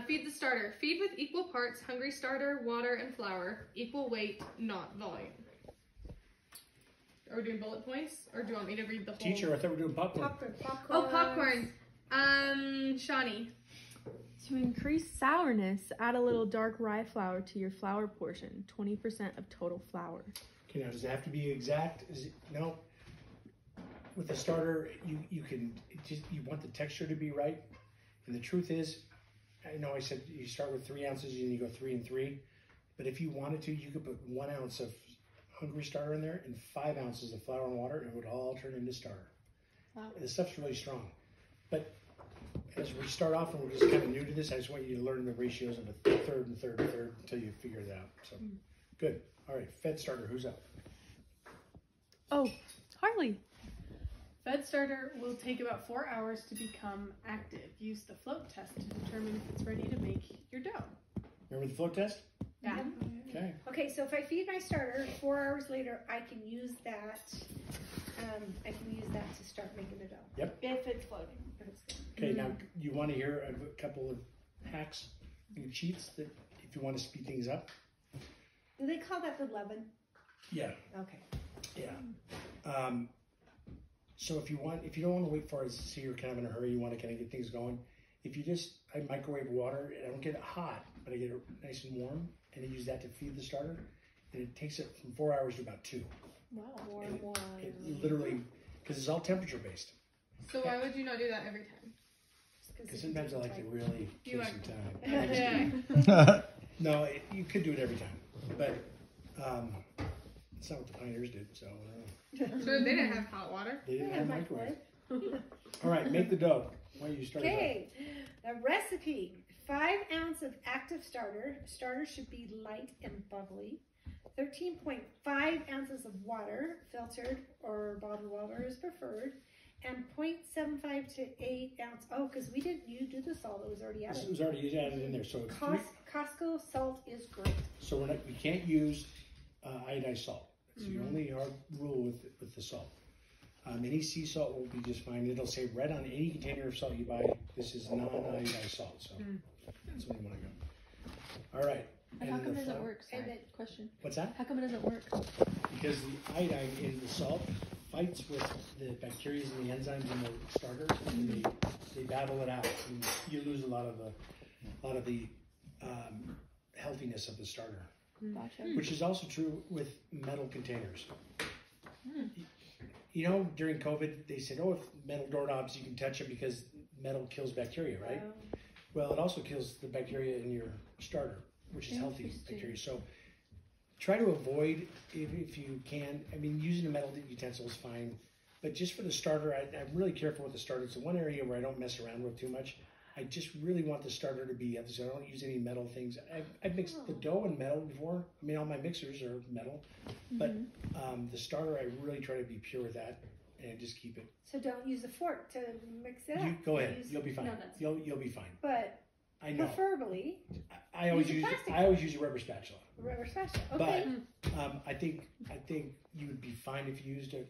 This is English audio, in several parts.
Feed the starter. Feed with equal parts hungry starter, water, and flour. Equal weight, not volume. Are we doing bullet points, or do you want me to read the whole? Teacher, I thought we were doing popcorn. Popcorn. Oh, popcorn. Shawnee. To increase sourness, add a little dark rye flour to your flour portion. 20% of total flour. Okay, now does it have to be exact? No. With the starter, you can you want the texture to be right, and the truth is, I know I said you start with 3 ounces and you go 3 and 3, but if you wanted to, you could put 1 ounce of hungry starter in there and 5 ounces of flour and water, and it would all turn into starter. Wow. The stuff's really strong. But as we start off, and we're just kind of new to this, I just want you to learn the ratios of a third and third and third until you figure it out. So, good. All right, fed starter, who's up? Oh, Harley. Fed starter will take about 4 hours to become active. Use the float test to determine if it's ready to make your dough. Remember the float test? Yeah. Okay. Okay, so if I feed my starter, 4 hours later, I can use that. To start making the dough. Yep. If it's floating. Okay, now you want to hear a couple of hacks and cheats that if you want to speed things up. Do they call that the leaven? Yeah. Okay. Yeah. So if you don't want to wait for it, so you're kind of in a hurry, you want to kind of get things going. If you I microwave water, I don't get it hot, but I get it nice and warm, and I use that to feed the starter, and it takes it from 4 hours to about 2. Wow. It literally, because it's all temperature based. So why would you not do that every time? Because sometimes I like to really take some Yeah. time. No, you could do it every time, but it's not what the pioneers did, so. So they didn't have hot water? They didn't have microwave. All right, make the dough. Why don't you start? Okay, the recipe: 5 ounces of active starter. Starter should be light and bubbly. 13.5 ounces of water, filtered or bottled water is preferred, and 0.75 to 8 ounce. Oh, because you do the salt; it was already added. It was already added in there, so it's Costco salt is great. So we can't use iodized salt. It's the only hard rule with the salt. Any sea salt will be just fine. It'll say red on any container of salt you buy. This is non-iodized salt, so that's where you want to go. All right. And how come it doesn't work? Sorry. Question. What's that? How come it doesn't work? Because the iodine in the salt fights with the bacteria and the enzymes in the starter, and they battle it out, and you lose a lot of the healthiness of the starter. Gotcha. Which is also true with metal containers. You know, during COVID, they said, oh, if metal doorknobs, you can touch them because metal kills bacteria, right? Well, it also kills the bacteria in your starter, which is healthy bacteria. So try to avoid, if you can, I mean, using a metal utensil is fine, but just for the starter, I'm really careful with the starter. It's the one area where I don't mess around with too much. I just really want the starter to be, so I don't use any metal things. I've mixed the dough in metal before. I mean, all my mixers are metal, but the starter, I really try to be pure with that and just keep it. So don't use a fork to mix it up. Go ahead. You'll be fine. No, you'll be fine. But I know. Preferably, I always use a rubber spatula. Rubber spatula. Okay. But I think you would be fine if you used a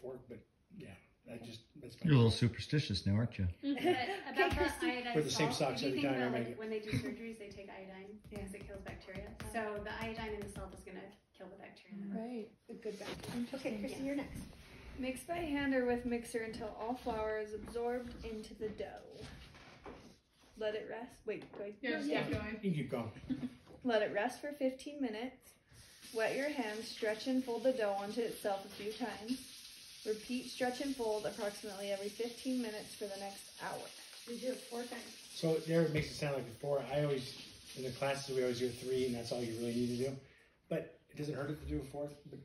fork. But yeah. That's You're a little superstitious now, aren't you? About the iodine Wear the same socks every time. When they do surgeries, they take iodine because it kills bacteria. So the iodine in the salt is going to kill the bacteria. Right. The good bacteria. Okay, Kristen, you're next. Mix by hand or with mixer until all flour is absorbed into the dough. Let it rest. Wait, go ahead. Yeah, keep going. You keep going. Let it rest for 15 minutes. Wet your hands, stretch and fold the dough onto itself a few times. Repeat stretch and fold approximately every 15 minutes for the next hour. We do it 4 times. So there it makes it sound like 4. I always, in the classes, we always do 3, and that's all you really need to do. But it doesn't hurt to do a 4th. But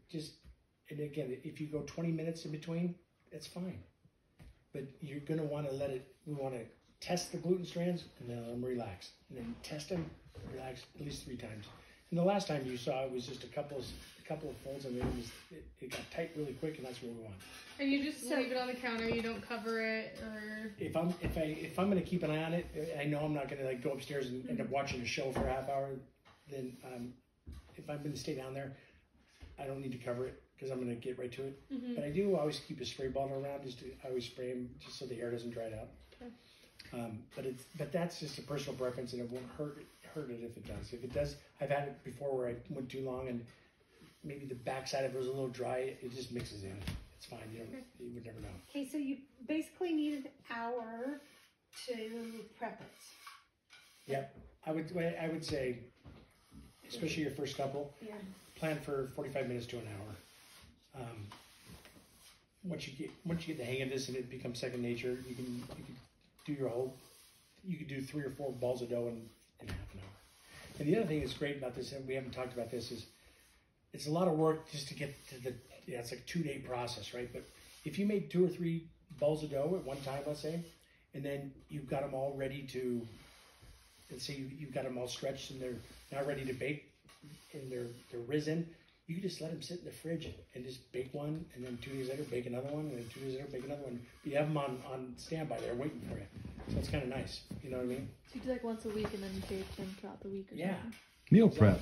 and again, if you go 20 minutes in between, it's fine. But you're going to want to we want to test the gluten strands and then let them relax. And then test them, relax at least 3 times. And the last time you saw it was just a couple of folds, and it got tight really quick, and that's what we want. And you just leave it on the counter. You don't cover it, or if I'm going to keep an eye on it, I know I'm not going to go upstairs and end up watching a show for a half hour. Then if I'm going to stay down there, I don't need to cover it because I'm going to get right to it. But I do always keep a spray bottle around. I always spray them just so the air doesn't dry it out. But that's just a personal preference, and it won't hurt it if it does. If it does, I've had it before where I went too long and maybe the backside of it was a little dry. It just mixes in. It's fine. You would never know. Okay, so you basically need an hour to prep it. Yep. I would say, especially your first couple, Yeah. plan for 45 minutes to an hour. Once you get the hang of this and it becomes second nature, you can do you could do 3 or 4 balls of dough in half an hour. And the other thing that's great about this, and we haven't talked about this, is it's a lot of work just to get to it's like a 2-day process, right? But if you made 2 or 3 balls of dough at one time, let's say, and then you've got them all ready to, let's say you've got them all stretched and they're now ready to bake and they're risen, you can just let them sit in the fridge and just bake one, and then 2 days later bake another one, and then 2 days later bake another one. But you have them on standby there waiting for you. So it's kind of nice. You know what I mean? So you do like once a week and then you bake them throughout the week or Yeah. something? Meal prep.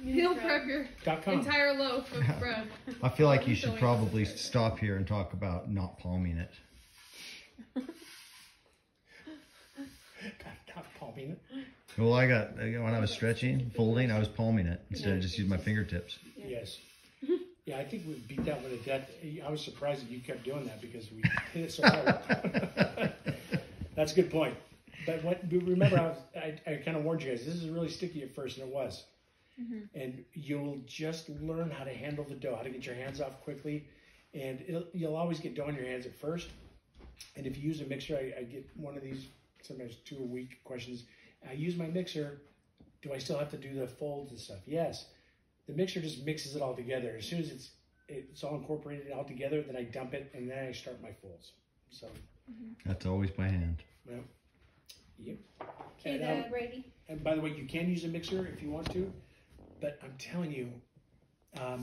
Meal prep your .com. entire loaf of bread. I feel like you should probably stop here and talk about not palming it. Not palming it. Well, when I was stretching, folding, I was palming it instead of just using my fingertips. Yes. Yeah, I think we beat that one to death. I was surprised that you kept doing that because we hit it so hard. That's a good point. But remember, I kind of warned you guys, this is really sticky at first, and it was. Mm-hmm. And you'll just learn how to handle the dough, how to get your hands off quickly. And you'll always get dough in your hands at first. And if you use a mixer, I get one of these, sometimes 2 a week questions. I use my mixer. Do I still have to do the folds and stuff? Yes. The mixer just mixes it all together. As soon as it's all incorporated all together, then I dump it, and then I start my folds. So That's always by hand. well, yep. Okay, And, Brady. and by the way, you can use a mixer if you want to, but I'm telling you,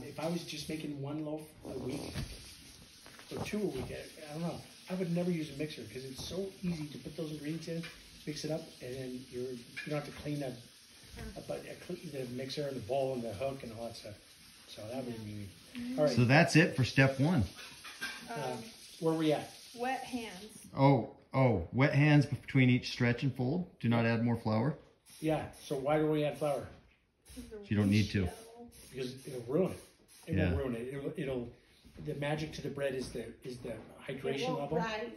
if I was just making 1 loaf a week or 2 a week, I don't know, I would never use a mixer because it's so easy to put those ingredients in, mix it up, and then you don't have to clean the mixer and the bowl and the hook and all that stuff. So that would be easy. All right, So that's it for step 1. where are we at? Wet hands. Oh, wet hands between each stretch and fold. Do not add more flour. Yeah. So why do we add flour? You don't need to. Because it'll ruin it. It Yeah. won't ruin it. It'll. The magic to the bread is the hydration It won't level. rise.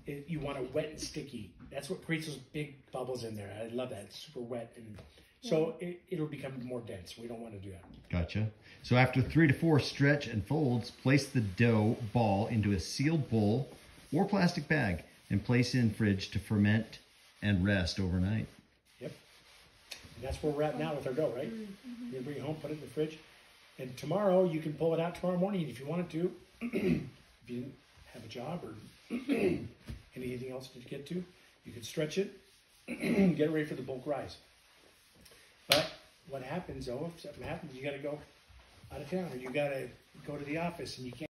You want it wet and sticky. That's what creates those big bubbles in there. I love that. It's super wet, and so it'll become more dense. We don't want to do that. Gotcha. So after 3 to 4 stretch and folds, place the dough ball into a sealed bowl or plastic bag and place in fridge to ferment and rest overnight. Yep. And that's where we're at now with our dough, right? You bring it home, put it in the fridge, and tomorrow you can pull it out tomorrow morning if you wanted to. If you didn't have a job or anything else to get to, you could stretch it, get it ready for the bulk rise. But what happens though, if something happens, you got to go out of town or you got to go to the office and you can't.